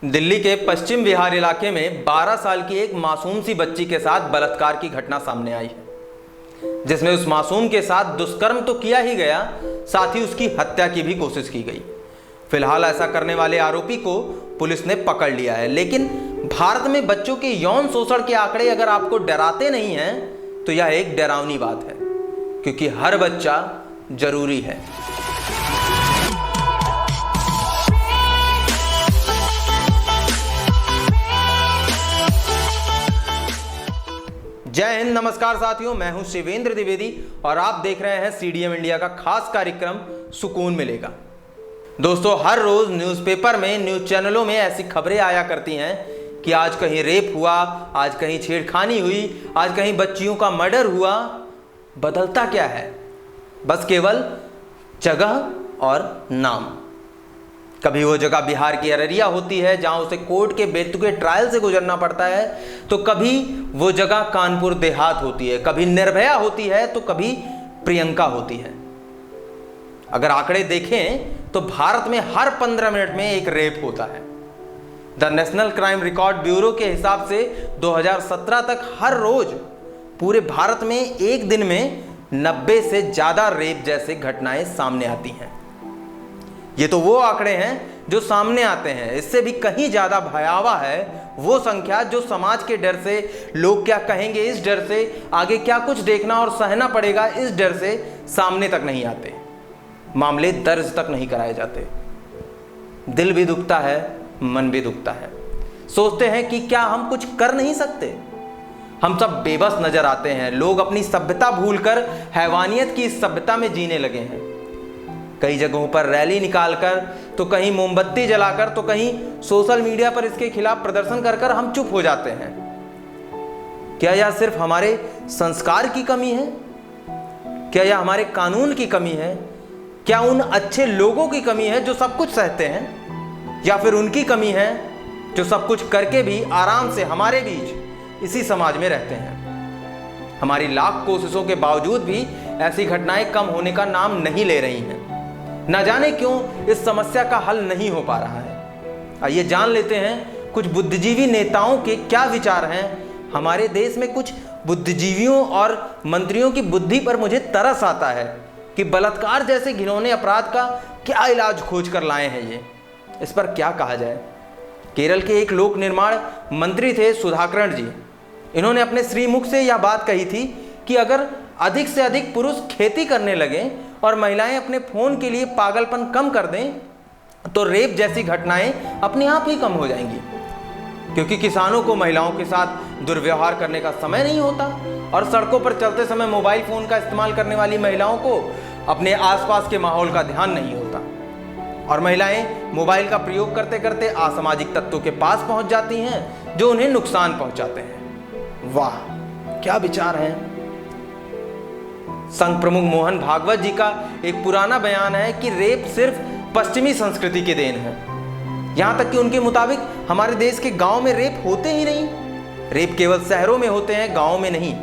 दिल्ली के पश्चिम विहार इलाके में 12 साल की एक मासूम सी बच्ची के साथ बलात्कार की घटना सामने आई है, जिसमें उस मासूम के साथ दुष्कर्म तो किया ही गया, साथ ही उसकी हत्या की भी कोशिश की गई। फिलहाल ऐसा करने वाले आरोपी को पुलिस ने पकड़ लिया है। लेकिन भारत में बच्चों के यौन शोषण के आंकड़े अगर आपको डराते नहीं हैं तो यह एक डरावनी बात है, क्योंकि हर बच्चा जरूरी है। जय हिंद, नमस्कार साथियों, मैं हूं शिवेंद्र द्विवेदी और आप देख रहे हैं सीडीएम इंडिया का खास कार्यक्रम सुकून मिलेगा। दोस्तों, हर रोज न्यूज़पेपर में, न्यूज चैनलों में ऐसी खबरें आया करती हैं कि आज कहीं रेप हुआ, आज कहीं छेड़खानी हुई, आज कहीं बच्चियों का मर्डर हुआ। बदलता क्या है? बस केवल जगह और नाम। कभी वो जगह बिहार की अररिया होती है जहां उसे कोर्ट के बेतुके ट्रायल से गुजरना पड़ता है, तो कभी वो जगह कानपुर देहात होती है, कभी निर्भया होती है, तो कभी प्रियंका होती है। अगर आंकड़े देखें तो भारत में हर 15 मिनट में एक रेप होता है। The national crime record bureau के हिसाब से 2017 तक हर रोज पूरे भारत में एक दिन में 90 से ज्यादा रेप जैसे घटनाएं सामने आती हैं। ये तो वो आंकड़े हैं जो सामने आते हैं। इससे भी कहीं ज्यादा भयावह है वो संख्या जो समाज के डर से, लोग क्या कहेंगे इस डर से, आगे क्या कुछ देखना और सहना पड़ेगा इस डर से सामने तक नहीं आते, मामले दर्ज तक नहीं कराए जाते। दिल भी दुखता है, मन भी दुखता है। सोचते हैं कि क्या हम कुछ कर नहीं सकते? हम सब बेबस नजर आते हैं। लोग अपनी सभ्यता भूलकर हैवानियत की इस सभ्यता में जीने लगे हैं। कई जगहों पर रैली निकालकर, तो कहीं मोमबत्ती जलाकर, तो कहीं सोशल मीडिया पर इसके खिलाफ प्रदर्शन कर हम चुप हो जाते हैं। क्या यह सिर्फ हमारे संस्कार की कमी है? क्या यह हमारे कानून की कमी है? क्या उन अच्छे लोगों की कमी है जो सब कुछ सहते हैं, या फिर उनकी कमी है जो सब कुछ करके भी आराम से हमारे बीच इसी समाज में रहते हैं? हमारी लाख कोशिशों के बावजूद भी ऐसी घटनाएं कम होने का नाम नहीं ले रही हैं। न जाने क्यों इस समस्या का हल नहीं हो पा रहा है। आइए जान लेते हैं कुछ बुद्धिजीवी नेताओं के क्या विचार हैं। हमारे देश में कुछ बुद्धिजीवियों और मंत्रियों की बुद्धि पर मुझे तरस आता है कि बलात्कार जैसे घिनौने अपराध का क्या इलाज खोज कर लाए हैं ये। इस पर क्या कहा जाए। केरल के एक लोक निर्माण मंत्री थे सुधाकरण जी। इन्होंने अपने श्रीमुख से यह बात कही थी कि अगर अधिक से अधिक पुरुष खेती करने लगें और महिलाएं अपने फोन के लिए पागलपन कम कर दें, तो रेप जैसी घटनाएं अपने आप ही कम हो जाएंगी। क्योंकि किसानों को महिलाओं के साथ दुर्व्यवहार करने का समय नहीं होता और सड़कों पर चलते समय मोबाइल फोन का इस्तेमाल करने वाली महिलाओं को अपने आसपास के माहौल का ध्यान नहीं होता और महिलाएं मोबाइल का प्रयोग करते करते असामाजिक तत्वों के पास पहुंच जाती हैं जो उन्हें नुकसान पहुंचाते हैं। वाह, क्या विचार हैं। संघ प्रमुख मोहन भागवत जी का एक पुराना बयान है कि रेप सिर्फ पश्चिमी संस्कृति के देन है। यहां तक कि उनके मुताबिक हमारे देश के गांव में रेप होते ही नहीं। रेप केवल शहरों में होते हैं, गांव में नहीं।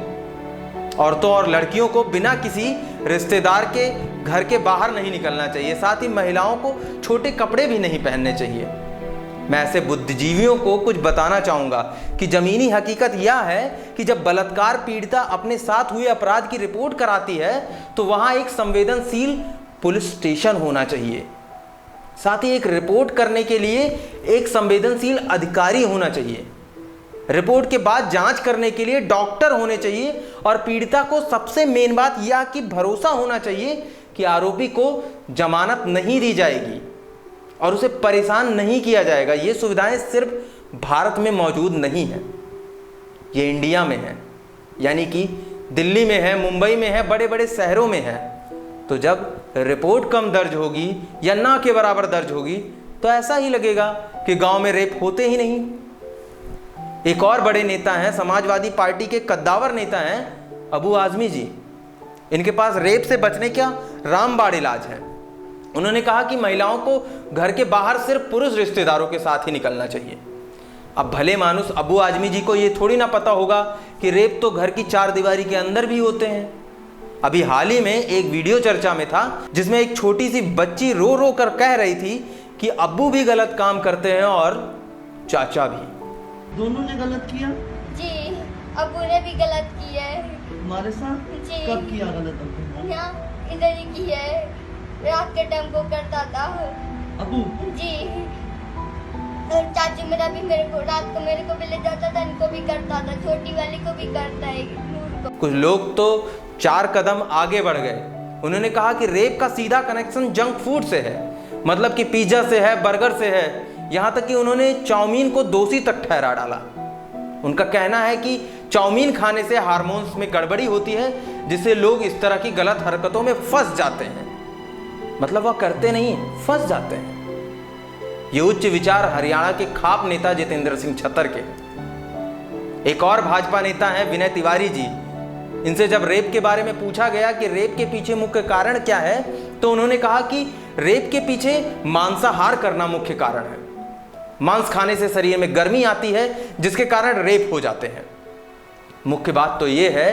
औरतों और लड़कियों को बिना किसी रिश्तेदार के घर के बाहर नहीं निकलना चाहिए। साथ ही महिलाओं को छोटे कपड़े भी नहीं पहनने चाहिए। मैं ऐसे बुद्धिजीवियों को कुछ बताना चाहूंगा कि जमीनी हकीकत यह है कि जब बलात्कार पीड़िता अपने साथ हुए अपराध की रिपोर्ट कराती है तो वहां एक संवेदनशील पुलिस स्टेशन होना चाहिए। साथ ही एक रिपोर्ट करने के लिए एक संवेदनशील अधिकारी होना चाहिए। रिपोर्ट के बाद जांच करने के लिए डॉक्टर होने चाहिए और पीड़िता को सबसे मेन बात यह कि भरोसा होना चाहिए कि आरोपी को जमानत नहीं दी जाएगी और उसे परेशान नहीं किया जाएगा। ये सुविधाएं सिर्फ भारत में मौजूद नहीं है, ये इंडिया में है, यानी कि दिल्ली में है, मुंबई में है, बड़े बड़े शहरों में है। तो जब रिपोर्ट कम दर्ज होगी या ना के बराबर दर्ज होगी तो ऐसा ही लगेगा कि गांव में रेप होते ही नहीं। एक और बड़े नेता हैं, समाजवादी पार्टी के कद्दावर नेता हैं अबू आजमी जी। इनके पास रेप से बचने का रामबाण इलाज है। उन्होंने कहा कि महिलाओं को घर के बाहर सिर्फ पुरुष रिश्तेदारों के साथ ही निकलना चाहिए। अब भले मानुस अबू आजमी जी को ये थोड़ी ना पता होगा कि रेप तो घर की चार दीवारी के अंदर भी होते हैं। अभी हाल ही में एक वीडियो चर्चा में था जिसमें एक छोटी सी बच्ची रो रो कर कह रही थी कि अब्बू भी गलत काम करते हैं और चाचा भी। दोनों ने गलत किया? जी, अबू ने भी गलत किया है। तुम्हारे साथ? जी। कब किया गलत अबू? यहाँ इधर ही किया है, रात के टाइम को करता था। अबू? जी, और चाची मेरा भी मेरे को रात को मेरे को भी ले जाता था, इनको भी करता था, छोटी वाली को भी करता है, नूर को। कुछ लोग तो 4 कदम आगे बढ़ गए। उन्होंने कहा कि रेप का सीधा कनेक्शन जंक फूड से है, मतलब कि पिज्जा से है, बर्गर से है। यहाँ तक कि उन्होंने चाउमीन को दोषी तक ठहरा डाला। उनका कहना है कि चाउमीन खाने से हार्मोन्स में गड़बड़ी होती है, जिससे लोग इस तरह की गलत हरकतों में फंस जाते हैं। मतलब वह करते नहीं, फंस जाते हैं। ये उच्च विचार हरियाणा के खाप नेता जितेंद्र सिंह छतर के हैं। एक और भाजपा नेता हैं विनय तिवारी जी। इनसे जब रेप के बारे में पूछा गया कि रेप के पीछे मुख्य कारण क्या है, तो उन्होंने कहा कि रेप के पीछे मांसाहार करना मुख्य कारण है। मांस खाने से शरीर में गर्मी आती है, जिसके कारण रेप हो जाते हैं। मुख्य बात तो यह है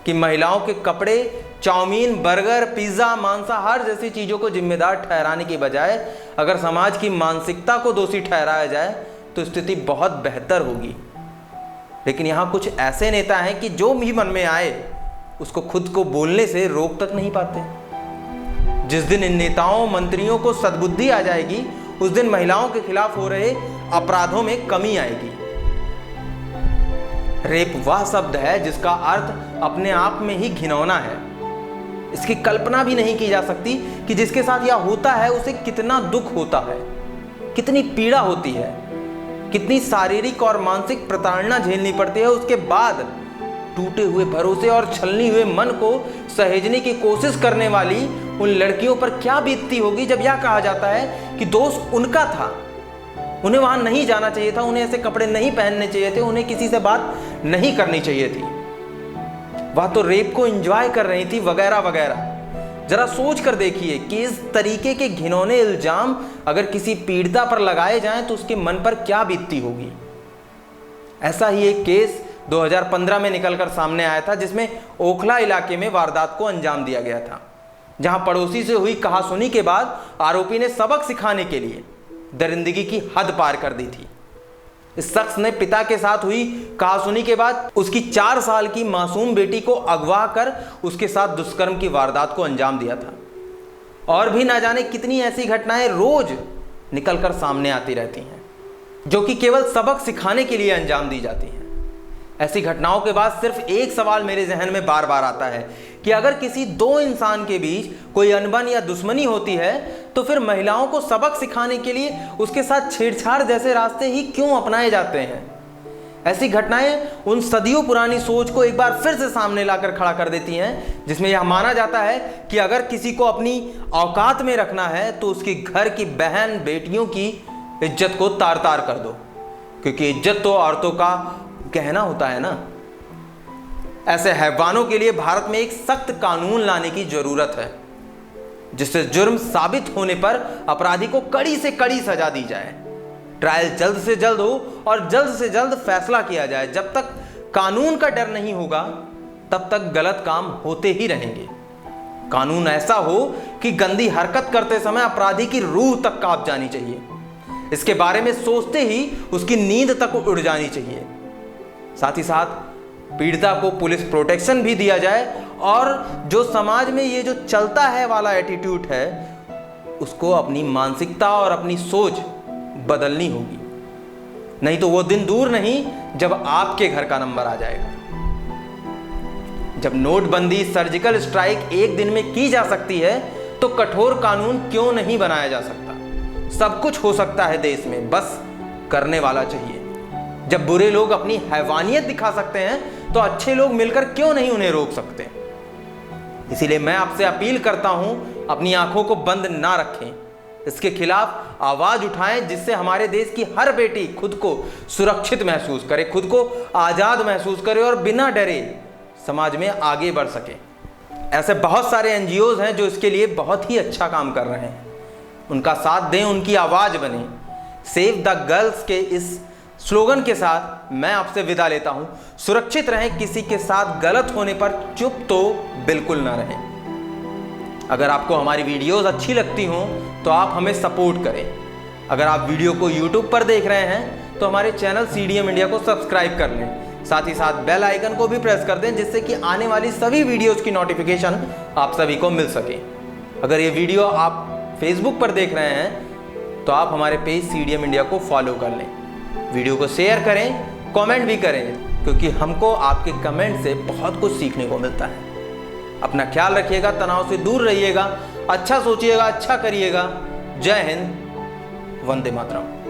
कि महिलाओं के कपड़े चाउमीन, बर्गर, पिज्जा, मांसाहार जैसी चीजों को जिम्मेदार ठहराने की बजाय अगर समाज की मानसिकता को दोषी ठहराया जाए तो स्थिति बहुत बेहतर होगी। लेकिन यहां कुछ ऐसे नेता हैं कि जो भी मन में आए उसको खुद को बोलने से रोक तक नहीं पाते। जिस दिन इन नेताओं मंत्रियों को सद्बुद्धि आ जाएगी, उस दिन महिलाओं के खिलाफ हो रहे अपराधों में कमी आएगी। रेप वह शब्द है जिसका अर्थ अपने आप में ही घिनौना है। इसकी कल्पना भी नहीं की जा सकती कि जिसके साथ यह होता है उसे कितना दुख होता है, कितनी पीड़ा होती है, कितनी शारीरिक और मानसिक प्रताड़ना झेलनी पड़ती है। उसके बाद टूटे हुए भरोसे और छलनी हुए मन को सहेजने की कोशिश करने वाली उन लड़कियों पर क्या बीतती होगी जब यह कहा जाता है कि दोष उनका था, उन्हें वहां नहीं जाना चाहिए था, उन्हें ऐसे कपड़े नहीं पहनने चाहिए थे, उन्हें किसी से बात नहीं करनी चाहिए थी, वह तो रेप को एंजॉय कर रही थी, वगैरह वगैरह। जरा सोच कर देखिए कि इस तरीके के घिनौने इल्जाम अगर किसी पीड़िता पर लगाए जाएं तो उसके मन पर क्या बीतती होगी। ऐसा ही एक केस 2015 में निकलकर सामने आया था, जिसमें ओखला इलाके में वारदात को अंजाम दिया गया था, जहां पड़ोसी से हुई कहासुनी के बाद आरोपी ने सबक सिखाने के लिए दरिंदगी की हद पार कर दी थी। इस शख्स ने पिता के साथ हुई कहासुनी के बाद उसकी 4 साल की मासूम बेटी को अगवा कर उसके साथ दुष्कर्म की वारदात को अंजाम दिया था। और भी ना जाने कितनी ऐसी घटनाएं रोज निकलकर सामने आती रहती हैं, जो कि केवल सबक सिखाने के लिए अंजाम दी जाती हैं। ऐसी घटनाओं के बाद सिर्फ एक सवाल मेरे जहन में बार बार आता है कि अगर किसी 2 इंसान के बीच कोई अनबन या दुश्मनी होती है तो फिर महिलाओं को सबक सिखाने के लिए उसके साथ छेड़छाड़ जैसे रास्ते ही क्यों अपनाए जाते हैं। ऐसी घटनाएं उन सदियों पुरानी सोच को एक बार फिर से सामने लाकर खड़ा कर देती हैं, जिसमें यह माना जाता है कि अगर किसी को अपनी औकात में रखना है तो उसकी घर की बहन बेटियों की इज्जत को तार तार कर दो, क्योंकि इज्जत तो औरतों का कहना होता है ना। ऐसे हैवानों के लिए भारत में एक सख्त कानून लाने की जरूरत है, जिससे जुर्म साबित होने पर अपराधी को कड़ी से कड़ी सजा दी जाए, ट्रायल जल्द से जल्द हो और जल्द से जल्द फैसला किया जाए। जब तक कानून का डर नहीं होगा तब तक गलत काम होते ही रहेंगे। कानून ऐसा हो कि गंदी हरकत करते समय अपराधी की रूह तक कांप जानी चाहिए, इसके बारे में सोचते ही उसकी नींद तक उड़ जानी चाहिए। साथ ही साथ पीड़िता को पुलिस प्रोटेक्शन भी दिया जाए और जो समाज में ये जो चलता है वाला एटीट्यूड है उसको अपनी मानसिकता और अपनी सोच बदलनी होगी, नहीं तो वो दिन दूर नहीं जब आपके घर का नंबर आ जाएगा। जब नोटबंदी, सर्जिकल स्ट्राइक एक दिन में की जा सकती है तो कठोर कानून क्यों नहीं बनाया जा सकता। सब कुछ हो सकता है देश में, बस करने वाला चाहिए। जब बुरे लोग अपनी हैवानियत दिखा सकते हैं तो अच्छे लोग मिलकर क्यों नहीं उन्हें रोक सकते। इसीलिए मैं आपसे अपील करता हूं, अपनी आंखों को बंद ना रखें, इसके खिलाफ आवाज उठाएं, जिससे हमारे देश की हर बेटी खुद को सुरक्षित महसूस करे, खुद को आजाद महसूस करे और बिना डरे समाज में आगे बढ़ सके। ऐसे बहुत सारे एनजीओज हैं जो इसके लिए बहुत ही अच्छा काम कर रहे हैं, उनका साथ दें, उनकी आवाज बने। सेव द गर्ल्स के इस स्लोगन के साथ मैं आपसे विदा लेता हूं। सुरक्षित रहें, किसी के साथ गलत होने पर चुप तो बिल्कुल ना रहें। अगर आपको हमारी वीडियोस अच्छी लगती हों तो आप हमें सपोर्ट करें। अगर आप वीडियो को YouTube पर देख रहे हैं तो हमारे चैनल CDM इंडिया को सब्सक्राइब कर लें, साथ ही साथ बेल आइकन को भी प्रेस कर दें, जिससे कि आने वाली सभी वीडियोस की नोटिफिकेशन आप सभी को मिल सके। अगर ये वीडियो आप फेसबुक पर देख रहे हैं तो आप हमारे पेज CDM इंडिया को फॉलो कर लें, वीडियो को शेयर करें, कमेंट भी करें, क्योंकि हमको आपके कमेंट से बहुत कुछ सीखने को मिलता है। अपना ख्याल रखिएगा, तनाव से दूर रहिएगा, अच्छा सोचिएगा, अच्छा करिएगा। जय हिंद, वंदे मातरम।